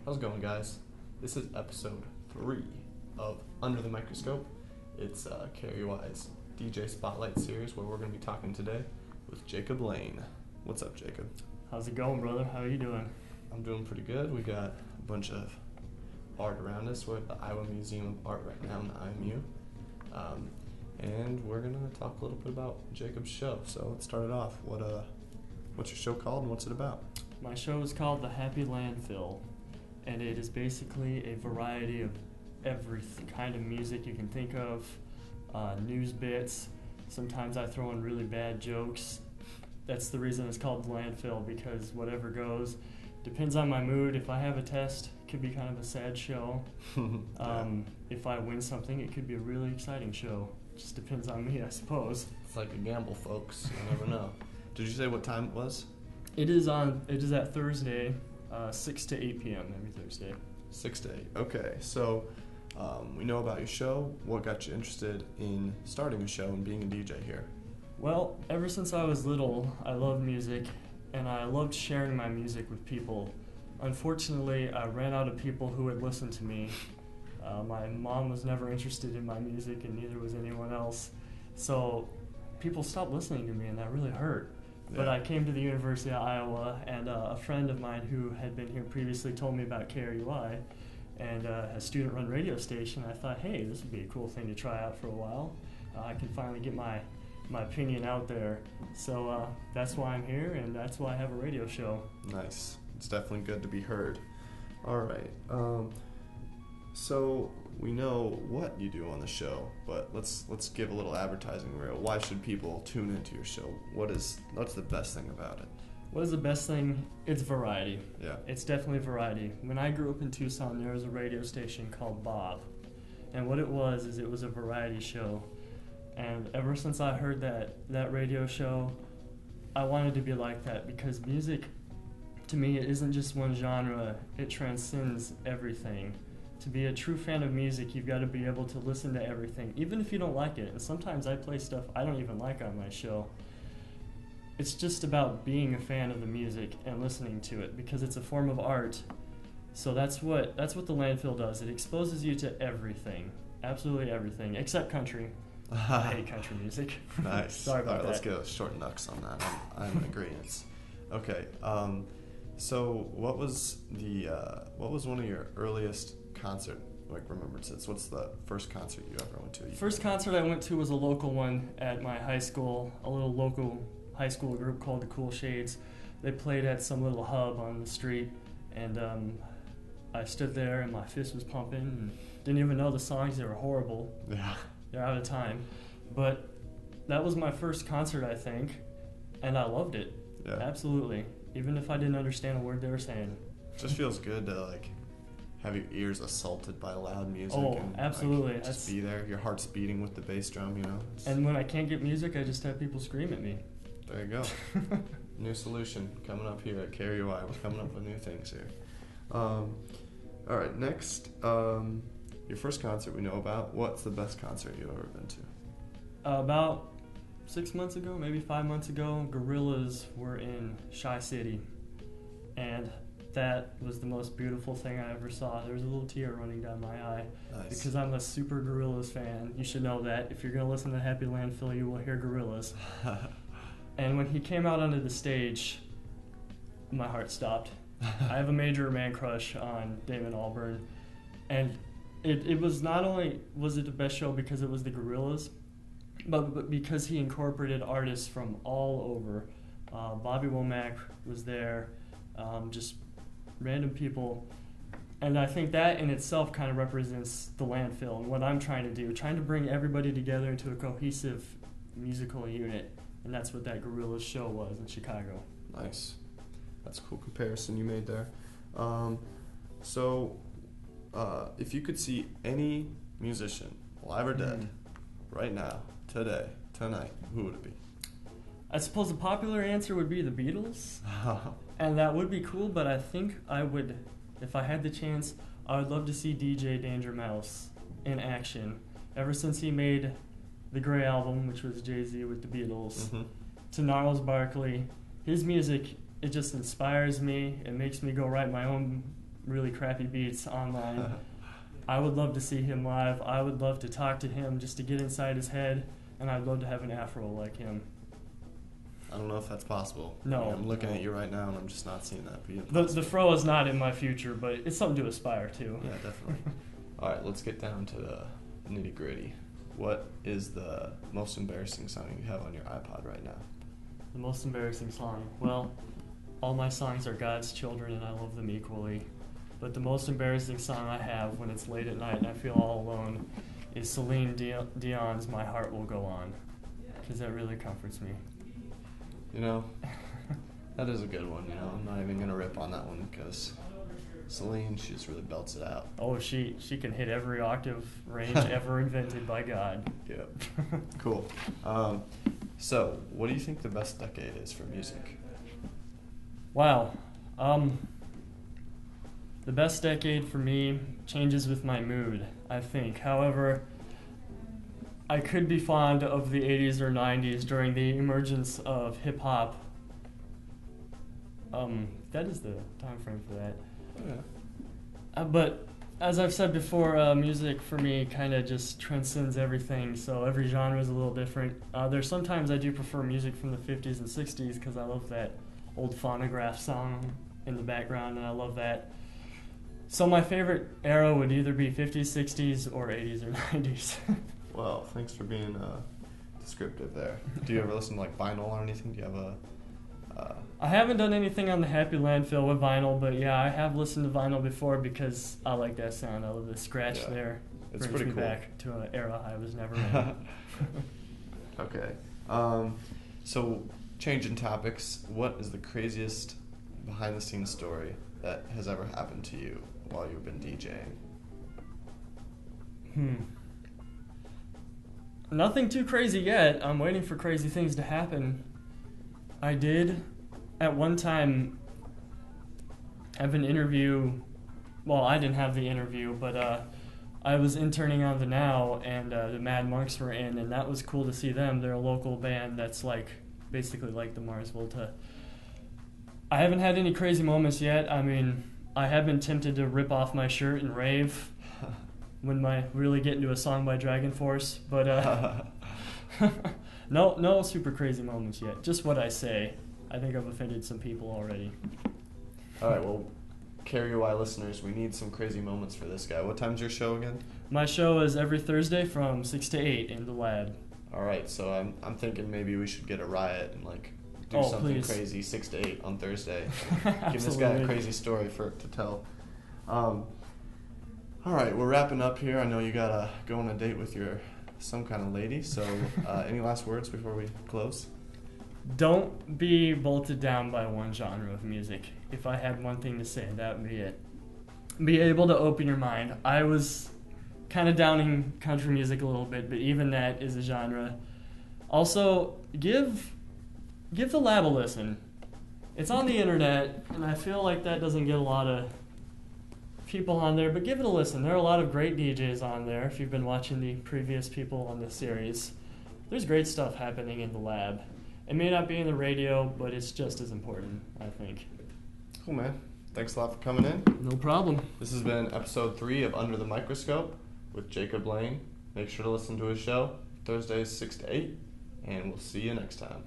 How's it going, guys? This is episode 3 of Under the Microscope. It's KRUI's DJ Spotlight series where we're going to be talking today with Jacob Lane. What's up, Jacob? How's it going, brother? How are you doing? I'm doing pretty good. We got a bunch of art around us. We're at the Iowa Museum of Art right now in the IMU. And we're going to talk a little bit about Jacob's show. So let's start it off. What's your show called and what's it about? My show is called the Happy Landfill, and it is basically a variety of every kind of music you can think of, news bits. Sometimes I throw in really bad jokes. That's the reason it's called Landfill, because whatever goes. Depends on my mood. If I have a test, it could be kind of a sad show. If I win something, it could be a really exciting show. Just depends on me, I suppose. It's like a gamble, folks. You never know. Did you say what time it was? It is at Thursday, 6 to 8 p.m. every Thursday. 6 to 8. Okay, so we know about your show. What got you interested in starting a show and being a DJ here? Well, ever since I was little, I loved music, and I loved sharing my music with people. Unfortunately, I ran out of people who would listen to me. My mom was never interested in my music, and neither was anyone else. So people stopped listening to me, and that really hurt. Yeah. But I came to the University of Iowa, and a friend of mine who had been here previously told me about KRUI and a student-run radio station. I thought, hey, this would be a cool thing to try out for a while. I can finally get my opinion out there. So that's why I'm here, and that's why I have a radio show. Nice. It's definitely good to be heard. All right. So we know what you do on the show, but let's give a little advertising reel. Why should people tune into your show? What's the best thing about it? What is the best thing? It's variety. Yeah. It's definitely variety. When I grew up in Tucson, there was a radio station called Bob. And what it was a variety show. And ever since I heard that radio show, I wanted to be like that, because music, to me, it isn't just one genre. It transcends everything. To be a true fan of music, you've got to be able to listen to everything, even if you don't like it. And sometimes I play stuff I don't even like on my show. It's just about being a fan of the music and listening to it, because it's a form of art. So that's what the Landfill does. It exposes you to everything, absolutely everything, except country. I hate country music. Nice. Sorry about that. Let's get a short knucks on that. I'm in agreement. Okay. So what was one of your earliest concert remembrances? What's the first concert you ever went to? First concert I went to was a local one at my high school, a little local high school group called the Cool Shades. They played at some little hub on the street, and I stood there and my fist was pumping and didn't even know the songs. They were horrible. Yeah. They're out of time. But that was my first concert, I think, and I loved it. Yeah. Absolutely. Even if I didn't understand a word they were saying. It just feels good to have your ears assaulted by loud music. Oh, and absolutely. Just be there. Your heart's beating with the bass drum, you know. And when I can't get music, I just have people scream at me. There you go. New solution coming up here at KRUI. We're coming up with new things here. All right, next, your first concert we know about. What's the best concert you've ever been to? About 6 months ago, maybe 5 months ago, Gorillaz were in Chi City, and that was the most beautiful thing I ever saw. There was a little tear running down my eye. Nice. Because I'm a super Gorillaz fan. You should know that. If you're going to listen to Happy Landfill, you will hear Gorillaz. And when he came out onto the stage, my heart stopped. I have a major man crush on Damon Albarn, and it was not only was it the best show because it was the Gorillaz, but because he incorporated artists from all over. Bobby Womack was there, just random people, and I think that in itself kind of represents the Landfill and what I'm trying to do, trying to bring everybody together into a cohesive musical unit, and that's what that Gorillaz show was in Chicago. Nice. That's a cool comparison you made there. So if you could see any musician, live or dead, right now, today, tonight, who would it be? I suppose the popular answer would be the Beatles, and that would be cool, but I think I would, if I had the chance, I would love to see DJ Danger Mouse in action. Ever since he made the Grey Album, which was Jay-Z with the Beatles, to Gnarls Barkley, his music, it just inspires me. It makes me go write my own really crappy beats online. I would love to see him live. I would love to talk to him just to get inside his head, and I'd love to have an afro like him. I don't know if that's possible. No. I mean, I'm looking at you right now, and I'm just not seeing that being The fro is not in my future, but it's something to aspire to. Yeah, definitely. All right, let's get down to the nitty-gritty. What is the most embarrassing song you have on your iPod right now? The most embarrassing song? Well, all my songs are God's children, and I love them equally. But the most embarrassing song I have when it's late at night and I feel all alone is Celine Dion's My Heart Will Go On, because that really comforts me. You know, that is a good one, you know. I'm not even going to rip on that one because Celine, she just really belts it out. Oh, she can hit every octave range ever invented by God. Yep. Cool. So, what do you think the best decade is for music? Wow. The best decade for me changes with my mood, I think. However, I could be fond of the 80s or 90s during the emergence of hip-hop. That is the time frame for that. Yeah. But as I've said before, music for me kind of just transcends everything, so every genre is a little different. There's sometimes I do prefer music from the 50s and 60s because I love that old phonograph song in the background, and I love that. So my favorite era would either be 50s, 60s, or 80s or 90s. Well, thanks for being descriptive there. Do you ever listen to like vinyl or anything? Do you have a... I haven't done anything on the Happy Landfill with vinyl, but yeah, I have listened to vinyl before because I like that sound. I love the scratch there. It's brings pretty me cool. back to an era I was never in. Okay. So, changing topics, what is the craziest behind-the-scenes story that has ever happened to you while you've been DJing? Nothing too crazy yet. I'm waiting for crazy things to happen. I did, at one time, have an interview. Well, I didn't have the interview, but I was interning on the Now, and the Mad Monks were in, and that was cool to see them. They're a local band that's basically like the Mars Volta. I haven't had any crazy moments yet. I mean, I have been tempted to rip off my shirt and rave when I really get into a song by Dragon Force, but no super crazy moments yet. Just what I say. I think I've offended some people already. All right, well, KRUI listeners, we need some crazy moments for this guy. What time's your show again? My show is every Thursday from 6 to 8 in the lab. All right, so I'm thinking maybe we should get a riot and do something crazy 6 to 8 on Thursday. Give this guy a crazy story to tell. All right, we're wrapping up here. I know you gotta go on a date with some kind of lady. So, any last words before we close? Don't be bolted down by one genre of music. If I had one thing to say, that would be it. Be able to open your mind. I was kind of downing country music a little bit, but even that is a genre. Also, give the lab a listen. It's on the internet, and I feel like that doesn't get a lot of people on there, but give it a listen. There are a lot of great DJs on there. If you've been watching the previous people on this series, there's great stuff happening in the lab. It may not be in the radio, but it's just as important, I think. Cool, man. Thanks a lot for coming in. No problem. This has been episode 3 of Under the Microscope with Jacob Lane. Make sure to listen to his show Thursdays 6 to 8, and we'll see you next time.